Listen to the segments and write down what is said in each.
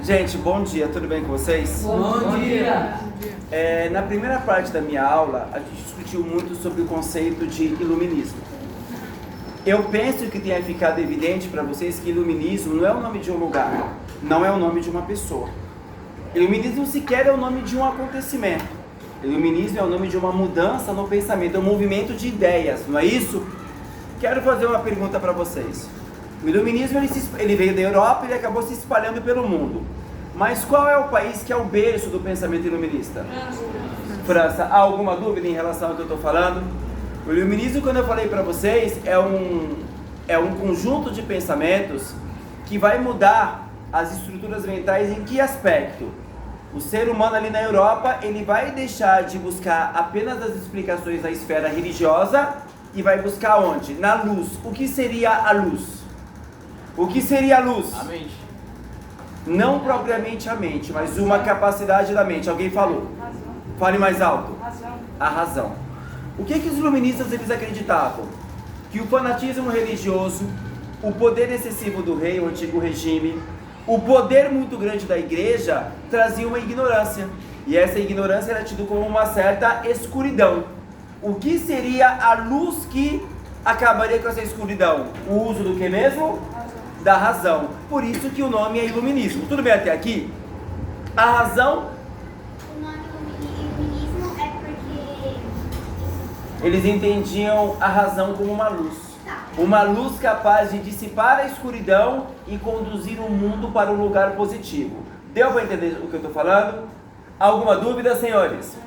Gente, bom dia, tudo bem com vocês? Bom dia! Na primeira parte da minha aula, a gente discutiu muito sobre o conceito de iluminismo. Eu penso que tenha ficado evidente para vocês que iluminismo não é o nome de um lugar, não é o nome de uma pessoa. Iluminismo sequer é o nome de um acontecimento. Iluminismo é o nome de uma mudança no pensamento, é um movimento de ideias, não é isso? Quero fazer uma pergunta para vocês. O iluminismo ele veio da Europa e ele acabou se espalhando pelo mundo. Mas qual é o país que é o berço do pensamento iluminista? França. Há alguma dúvida em relação ao que eu estou falando? O iluminismo, quando eu falei para vocês, é um conjunto de pensamentos que vai mudar as estruturas mentais em que aspecto? O ser humano ali na Europa, ele vai deixar de buscar apenas as explicações da esfera religiosa e vai buscar onde? Na luz. O que seria a luz? O que seria a luz? A mente. Não propriamente a mente, mas uma capacidade da mente. Alguém falou? Razão. Fale mais alto. Razão. A razão. O que os iluministas eles acreditavam? Que o fanatismo religioso, o poder excessivo do rei, o antigo regime, o poder muito grande da igreja trazia uma ignorância. E essa ignorância era tida como uma certa escuridão. O que seria a luz que acabaria com essa escuridão? O uso do que mesmo? Da razão. Por isso que o nome é iluminismo. Tudo bem até aqui? A razão... O nome iluminismo é porque... Eles entendiam a razão como uma luz. Uma luz capaz de dissipar a escuridão e conduzir o mundo para um lugar positivo. Deu para entender o que eu estou falando? Alguma dúvida, senhores?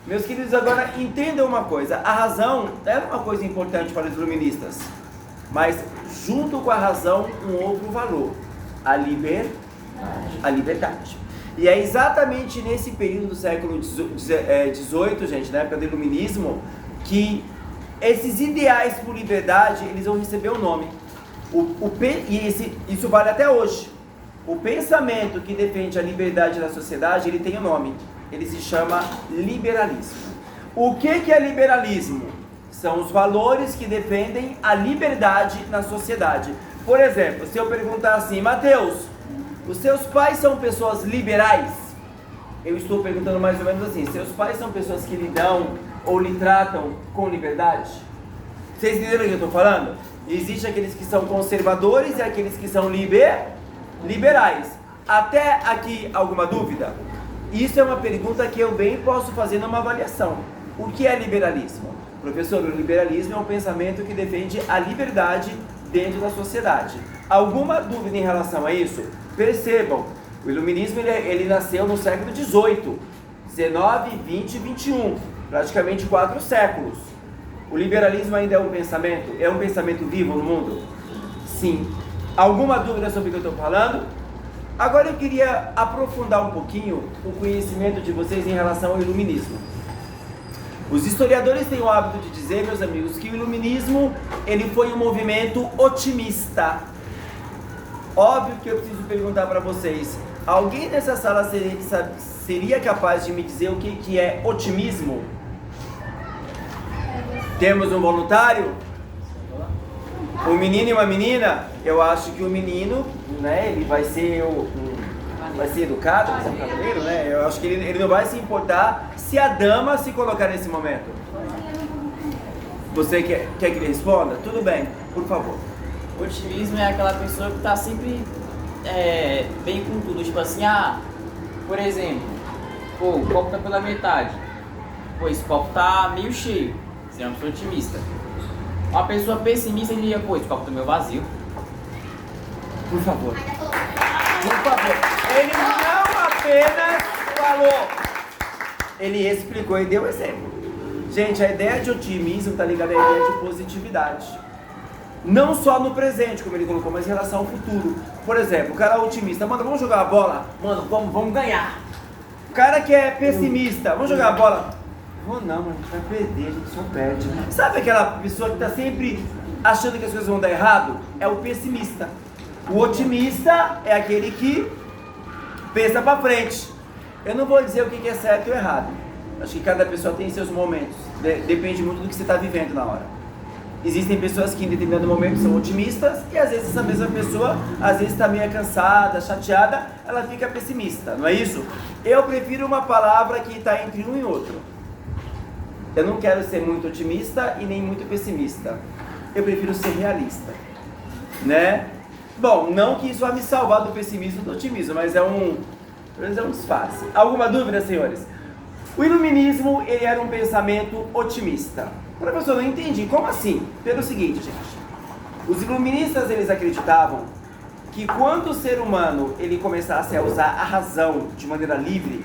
Meus queridos, agora entendam uma coisa. A razão era uma coisa importante para os iluministas. Mas junto com a razão, um outro valor. A liberdade. E é exatamente nesse período do século XVIII, gente, na época do iluminismo, que esses ideais por liberdade, eles vão receber o nome. Isso vale até hoje. O pensamento que defende a liberdade da sociedade, ele tem um nome. Ele se chama liberalismo. O que é liberalismo? São os valores que defendem a liberdade na sociedade. Por exemplo, se eu perguntar assim, Mateus, os seus pais são pessoas liberais? Eu estou perguntando mais ou menos assim, seus pais são pessoas que lhe dão ou lhe tratam com liberdade? Vocês entenderam o que eu estou falando? Existem aqueles que são conservadores e aqueles que são liberais. Até aqui, alguma dúvida? Isso é uma pergunta que eu bem posso fazer numa avaliação. O que é liberalismo? Professor, o liberalismo é um pensamento que defende a liberdade dentro da sociedade. Alguma dúvida em relação a isso? Percebam, o iluminismo ele nasceu no século XVIII, 19, 20 e 21, praticamente 4 séculos. O liberalismo ainda é um pensamento? É um pensamento vivo no mundo? Sim. Alguma dúvida sobre o que eu estou falando? Agora eu queria aprofundar um pouquinho o conhecimento de vocês em relação ao iluminismo. Os historiadores têm o hábito de dizer, meus amigos, que o iluminismo ele foi um movimento otimista. Óbvio que eu preciso perguntar para vocês, alguém nessa sala seria capaz de me dizer o que é otimismo? Temos um voluntário? Um menino e uma menina? Eu acho que o menino, né, ele vai ser educado, vai ser um cavalheiro, né? Eu acho que ele não vai se importar se a dama se colocar nesse momento. Você quer que ele responda? Tudo bem, por favor. O otimismo é aquela pessoa que está sempre bem com tudo. Tipo assim, por exemplo, o copo tá pela metade. Pô, esse copo tá meio cheio. Você é uma pessoa otimista. Uma pessoa pessimista diria, pô, esse copo tá meio vazio. Por favor. Por favor. Ele não apenas falou, ele explicou e deu exemplo. Gente, a ideia de otimismo está ligada à ideia de positividade. Não só no presente, como ele colocou, mas em relação ao futuro. Por exemplo, o cara otimista, mano, vamos jogar a bola? Mano, vamos ganhar. O cara que é pessimista, vamos jogar a bola? Não, mano, a gente vai perder, a gente só perde. Sabe aquela pessoa que está sempre achando que as coisas vão dar errado? É o pessimista. O otimista é aquele que pensa para frente. Eu não vou dizer o que é certo ou errado. Acho que cada pessoa tem seus momentos. Depende muito do que você está vivendo na hora. Existem pessoas que em determinado momento são otimistas e às vezes essa mesma pessoa, às vezes está meio cansada, chateada, ela fica pessimista, não é isso? Eu prefiro uma palavra que está entre um e outro. Eu não quero ser muito otimista e nem muito pessimista. Eu prefiro ser realista, né? Bom, não que isso vá me salvar do pessimismo e do otimismo, mas é um disfarce. Alguma dúvida, senhores? O iluminismo, ele era um pensamento otimista. Professor, não entendi. Como assim? Pelo seguinte, gente. Os iluministas, eles acreditavam que quando o ser humano, ele começasse a usar a razão de maneira livre,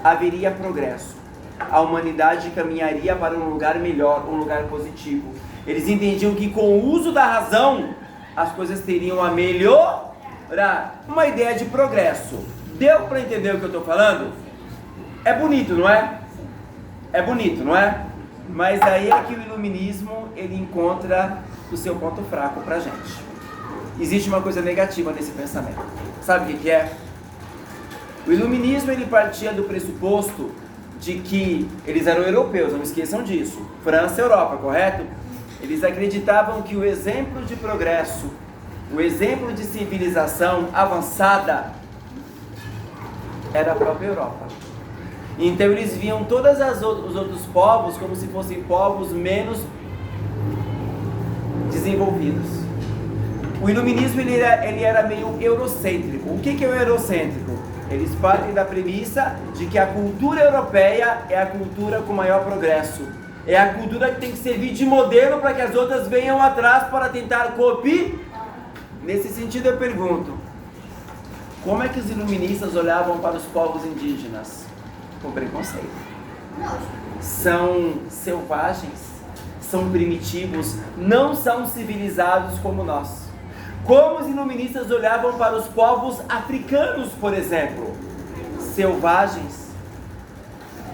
haveria progresso. A humanidade caminharia para um lugar melhor, um lugar positivo. Eles entendiam que com o uso da razão, as coisas teriam a melhorar. Uma ideia de progresso. Deu para entender o que eu estou falando? É bonito, não é? É bonito, não é? Mas aí é que o iluminismo, ele encontra o seu ponto fraco pra gente. Existe uma coisa negativa nesse pensamento. Sabe o que é? O iluminismo, ele partia do pressuposto de que eles eram europeus, não esqueçam disso. França e Europa, correto? Eles acreditavam que o exemplo de progresso, o exemplo de civilização avançada, era a própria Europa. Então eles viam todos os outros povos como se fossem povos menos desenvolvidos. O iluminismo, ele era meio eurocêntrico. O que é o eurocêntrico? Eles partem da premissa de que a cultura europeia é a cultura com maior progresso. É a cultura que tem que servir de modelo para que as outras venham atrás para tentar copiar. Nesse sentido eu pergunto, como é que os iluministas olhavam para os povos indígenas? Com preconceito. São selvagens, são primitivos, não são civilizados como nós. Como os iluministas olhavam para os povos africanos, por exemplo? Selvagens,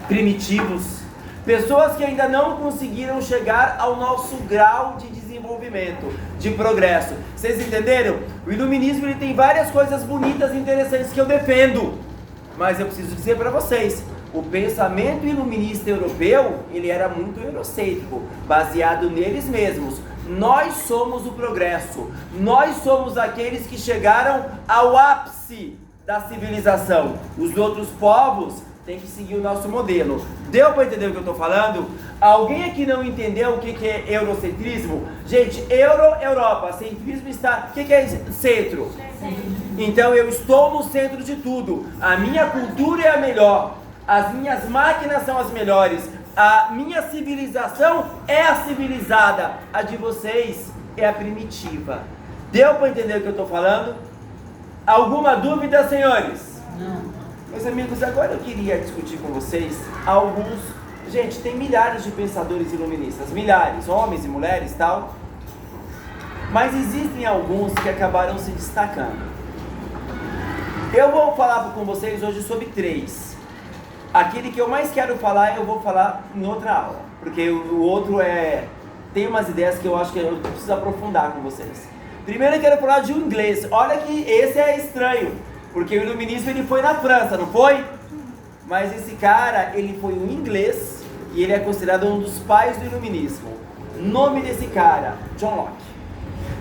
primitivos, pessoas que ainda não conseguiram chegar ao nosso grau de desenvolvimento, de progresso. Vocês entenderam? O iluminismo, ele tem várias coisas bonitas e interessantes que eu defendo, mas eu preciso dizer para vocês, o pensamento iluminista europeu, ele era muito eurocêntrico, baseado neles mesmos. Nós somos o progresso, nós somos aqueles que chegaram ao ápice da civilização. Os outros povos têm que seguir o nosso modelo. Deu para entender o que eu estou falando? Alguém aqui não entendeu o que é eurocentrismo? Gente, Europa, centrismo está... O que é centro? Então eu estou no centro de tudo. A minha cultura é a melhor. As minhas máquinas são as melhores. A minha civilização é a civilizada. A de vocês é a primitiva. Deu para entender o que eu estou falando? Alguma dúvida, senhores? Não. Meus amigos, agora eu queria discutir com vocês alguns... Gente, tem milhares de pensadores iluministas. Milhares, homens e mulheres e tal. Mas existem alguns que acabaram se destacando. Eu vou falar com vocês hoje sobre 3. Aquele que eu mais quero falar, eu vou falar em outra aula. Porque o outro tem umas ideias que eu acho que eu preciso aprofundar com vocês. Primeiro eu quero falar de um inglês. Olha que esse é estranho. Porque o iluminismo, ele foi na França, não foi? Mas esse cara, ele foi um inglês e ele é considerado um dos pais do iluminismo. Nome desse cara, John Locke.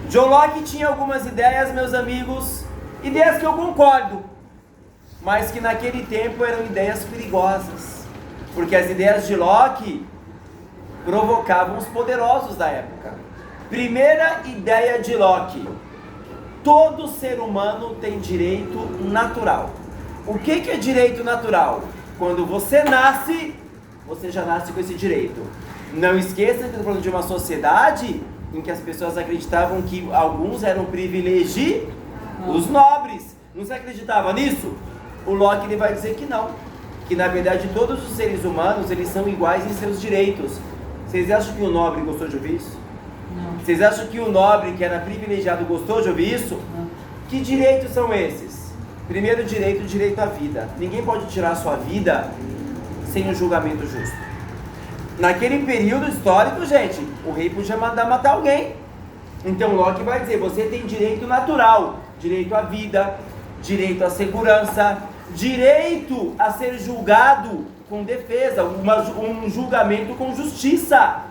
John Locke tinha algumas ideias, meus amigos, ideias que eu concordo, mas que naquele tempo eram ideias perigosas, porque as ideias de Locke provocavam os poderosos da época. Primeira ideia de Locke: todo ser humano tem direito natural. O que é direito natural? Quando você nasce, você já nasce com esse direito. Não esqueça que estou falando de uma sociedade em que as pessoas acreditavam que alguns eram privilegiados, os nobres. Não se acreditava nisso? O Locke, ele vai dizer que não, que na verdade todos os seres humanos, eles são iguais em seus direitos. Vocês acham que o nobre gostou de ouvir isso? Não. Vocês acham que o nobre, que era privilegiado, gostou de ouvir isso? Não. Que direitos são esses? Primeiro direito, o direito à vida. Ninguém pode tirar a sua vida sem um julgamento justo. Naquele período histórico, gente, o rei podia mandar matar alguém. Então Locke vai dizer, você tem direito natural, direito à vida, direito à segurança, direito a ser julgado com defesa, um julgamento com justiça.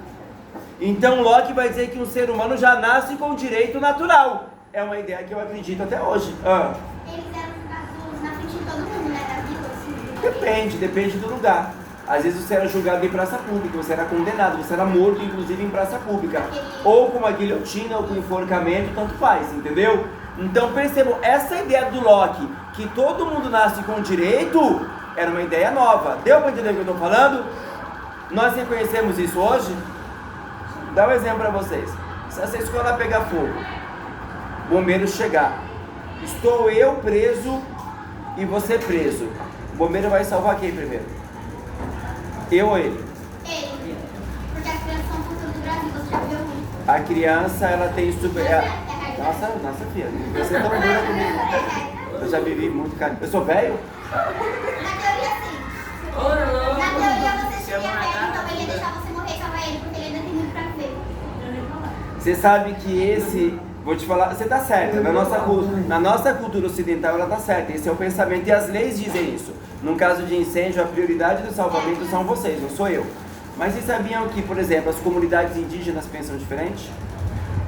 Então Locke vai dizer que um ser humano já nasce com direito natural. É uma ideia que eu acredito até hoje. Eles eram julgados na frente de todo mundo, né? Da vila, assim. Depende do lugar. Às vezes você era julgado em praça pública, você era condenado, você era morto, inclusive, em praça pública. Ou com uma guilhotina, ou com enforcamento, tanto faz, entendeu? Então percebam, essa ideia do Locke, que todo mundo nasce com direito, era uma ideia nova. Deu para entender o que eu estou falando? Nós reconhecemos isso hoje? Dá um exemplo para vocês. Se essa escola pegar fogo, bombeiro chegar, estou eu preso e você preso, o bombeiro vai salvar quem primeiro? Eu ou ele? Ele. Porque as crianças são o futuro do Brasil, você já viu? A criança, ela tem super... Nossa filha, você tá dura comigo. Eu já vivi muito, cara. Eu sou velho? Na teoria, sim. Na teoria, você seria velho, então ele ia deixar você morrer e salvar ele, porque ele ainda tem muito pra ver. Você sabe que esse... Vou te falar, você tá certa. Na nossa cultura ocidental, ela tá certa. Esse é o pensamento e as leis dizem isso. Num caso de incêndio, a prioridade do salvamento são vocês, não sou eu. Mas vocês sabiam que, por exemplo, as comunidades indígenas pensam diferente?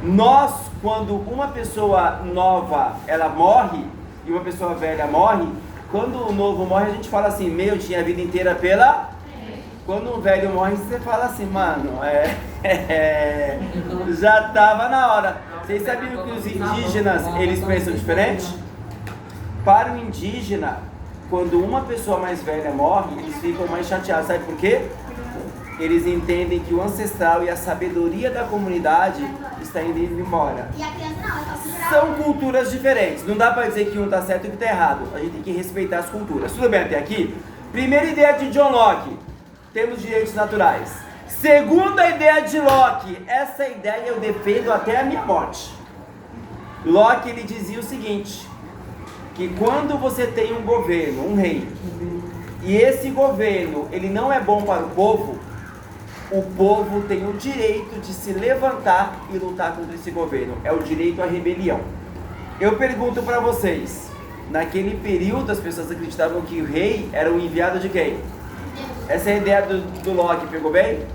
Nós, quando uma pessoa nova, ela morre, e uma pessoa velha morre, quando o novo morre, a gente fala assim, eu tinha a vida inteira pela... Quando um velho morre, você fala assim, mano, já tava na hora. Vocês sabiam que os indígenas, eles pensam diferente? Para o indígena, quando uma pessoa mais velha morre, eles ficam mais chateados. Sabe por quê? Eles entendem que o ancestral e a sabedoria da comunidade está indo embora. E a criança não, é só segurar. São culturas diferentes. Não dá para dizer que um está certo e que está errado. A gente tem que respeitar as culturas. Tudo bem até aqui? Primeira ideia de John Locke. Temos direitos naturais. Segunda ideia de Locke. Essa ideia eu defendo até a minha morte. Locke, ele dizia o seguinte, que quando você tem um governo, um rei, e esse governo, ele não é bom para o povo tem o direito de se levantar e lutar contra esse governo. É o direito à rebelião. Eu pergunto para vocês, naquele período as pessoas acreditavam que o rei era o enviado de quem? Essa é a ideia do Locke, pegou bem?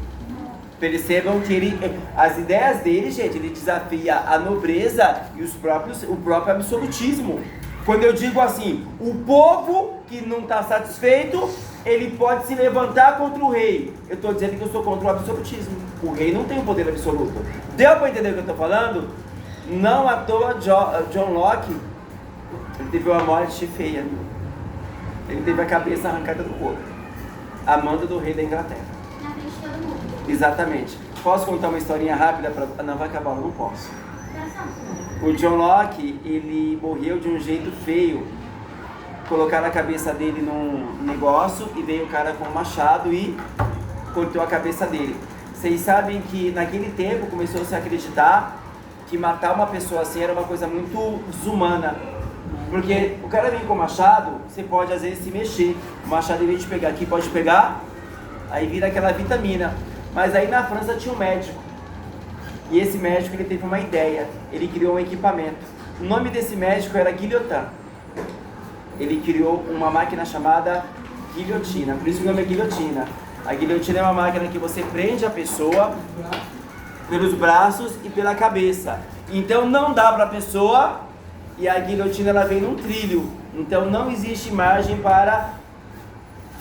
Percebam que as ideias dele, gente, ele desafia a nobreza e o próprio absolutismo. Quando eu digo assim, o povo que não está satisfeito, ele pode se levantar contra o rei. Eu estou dizendo que eu sou contra o absolutismo. O rei não tem o poder absoluto. Deu para entender o que eu estou falando? Não à toa John Locke, ele teve uma morte feia. Ele teve a cabeça arrancada do corpo. Amando do rei da Inglaterra. Na frente de todo mundo. Exatamente. Posso contar uma historinha rápida? Não vai acabar, não posso. Coração. O John Locke, ele morreu de um jeito feio. Colocaram a cabeça dele num negócio e veio o cara com um machado e cortou a cabeça dele. Vocês sabem que naquele tempo começou a se acreditar que matar uma pessoa assim era uma coisa muito desumana. Porque o cara vem com o machado, você pode às vezes se mexer. O machado, em vez de pegar aqui, pode pegar, aí vira aquela vitamina. Mas aí na França tinha um médico. E esse médico, ele teve uma ideia. Ele criou um equipamento. O nome desse médico era Guillotin. Ele criou uma máquina chamada guilhotina. Por isso o nome é guilhotina. A guilhotina é uma máquina que você prende a pessoa pelos braços e pela cabeça. Então não dá para a pessoa... E a guilhotina, ela vem num trilho. Então não existe margem para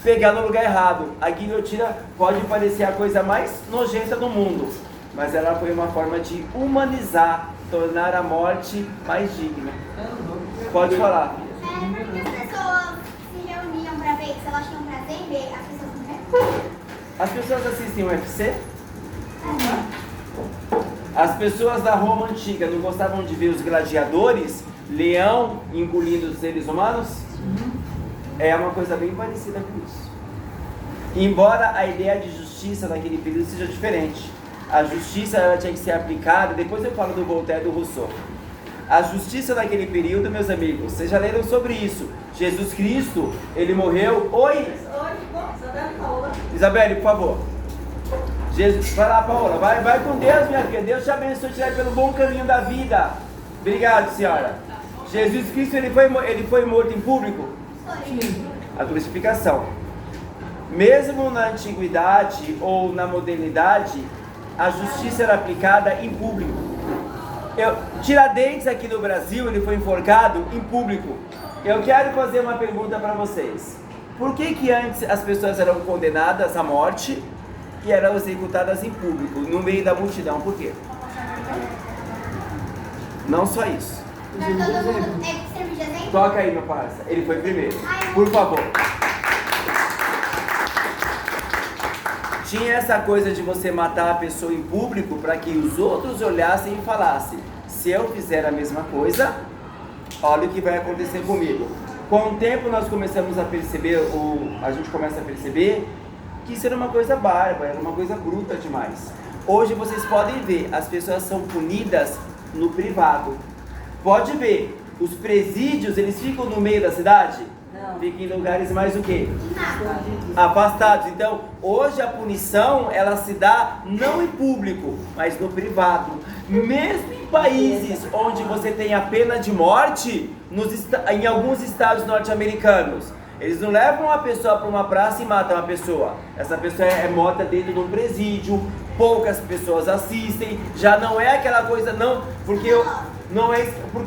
pegar no lugar errado. A guilhotina pode parecer a coisa mais nojenta do mundo, mas ela foi uma forma de humanizar, tornar a morte mais digna. Pode falar. Porque as pessoas se reuniam pra ver, se elas tinham prazer em ver as pessoas morrendo. As pessoas assistem o UFC? As pessoas da Roma Antiga não gostavam de ver os gladiadores, leão engolindo os seres humanos? É uma coisa bem parecida com isso. Embora a ideia de justiça naquele período seja diferente. A justiça, ela tinha que ser aplicada, depois eu falo do Voltaire e do Rousseau. A justiça naquele período, meus amigos, vocês já leram sobre isso. Jesus Cristo, ele morreu... Oi? Isabelle, por favor. Jesus, vai lá, Paola, vai com Deus, minha filha. Deus te abençoe, te leve pelo bom caminho da vida. Obrigado, senhora. Jesus Cristo, ele foi morto em público? A crucificação. Mesmo na antiguidade ou na modernidade, a justiça era aplicada em público. Tiradentes aqui no Brasil, ele foi enforcado em público. Eu quero fazer uma pergunta para vocês. Por que antes as pessoas eram condenadas à morte e eram executadas em público, no meio da multidão? Por quê? Não só isso. Pra todo mundo servir de exemplo? Toca aí, meu parça. Ele foi primeiro. Por favor. Tinha essa coisa de você matar a pessoa em público para que os outros olhassem e falassem: se eu fizer a mesma coisa, olha o que vai acontecer comigo. Com o tempo nós começamos a perceber, a gente começa a perceber que isso era uma coisa bárbara, era uma coisa bruta demais. Hoje vocês podem ver, as pessoas são punidas no privado. Pode ver, os presídios, eles ficam no meio da cidade? Não. Ficam em lugares mais o quê? Afastados. Então, hoje a punição, ela se dá não em público, mas no privado. Mesmo em países onde você tem a pena de morte, em alguns estados norte-americanos, eles não levam uma pessoa para uma praça e matam uma pessoa. Essa pessoa é morta dentro de um presídio, poucas pessoas assistem, já não é aquela coisa, não, porque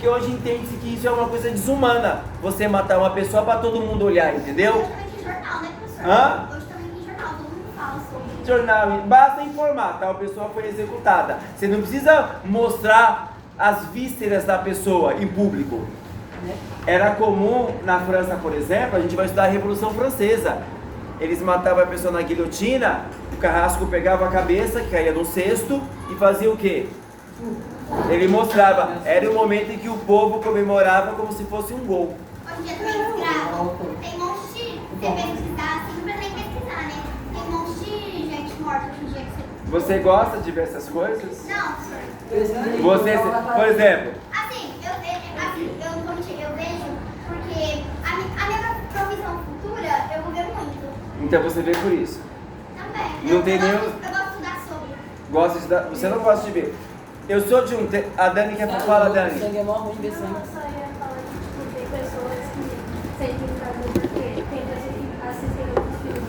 hoje entende-se que isso é uma coisa desumana, você matar uma pessoa para todo mundo olhar, entendeu? Hoje também tem jornal, né, professor? Hã? Hoje também tem jornal, todo mundo fala sobre. Jornal, basta informar, tal pessoa foi executada. Você não precisa mostrar as vísceras da pessoa em público. Era comum na França, por exemplo, a gente vai estudar a Revolução Francesa. Eles matavam a pessoa na guilhotina, o carrasco pegava a cabeça, que caía no cesto, e fazia o quê? Ele mostrava, era o momento em que o povo comemorava como se fosse um gol. Hoje em dia tem escravo, tem um monte de... Você pesquisar, assim, não precisa nem pesquisar, né? Tem um monte de gente morta hoje em dia que Você gosta de ver essas coisas? Não, senhor. Você, por exemplo... Assim, eu não vou mentir, eu vejo, porque a minha provisão futura, eu vou ver muito. Então você vê por isso. Também. Não tem nenhum... Eu gosto de estudar sobre. Gosta de dar... Você não gosta de ver. Eu sou de um... A Dani quer falar, Dani. Sangue é mó ruim de ver sangue. Eu só ia falar que tipo, tem pessoas que sentem prazer porque tem pessoas que assistem outros filmes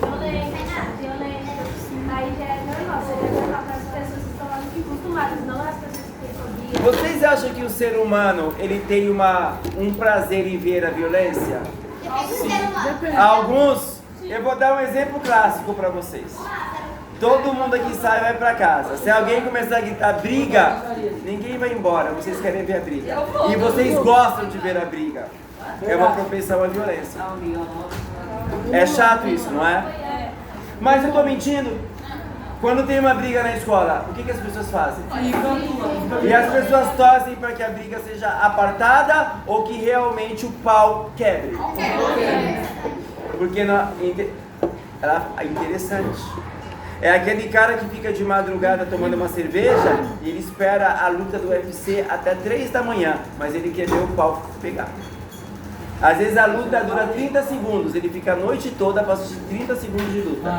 violentos, aí já é normal, seria normal para as pessoas que estão lá muito acostumadas, não as pessoas que têm fobia. Vocês acham que o ser humano, ele tem um prazer em ver a violência? Depende do ser humano. Alguns... Eu vou dar um exemplo clássico para vocês. Todo mundo aqui sai e vai pra casa. Se alguém começar a gritar briga, ninguém vai embora. Vocês querem ver a briga. E vocês gostam de ver a briga. É uma propensão à violência. É chato isso, não é? Mas eu tô mentindo. Quando tem uma briga na escola, o que as pessoas fazem? E as pessoas torcem para que a briga seja apartada ou que realmente o pau quebre. Porque é interessante. É aquele cara que fica de madrugada tomando uma cerveja e ele espera a luta do UFC até 3 da manhã, mas ele quer ver o pau pegar. Às vezes a luta dura 30 segundos, ele fica a noite toda para assistir 30 segundos de luta.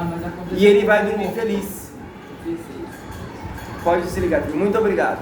E ele vai dormir feliz. Pode desligar, muito obrigado.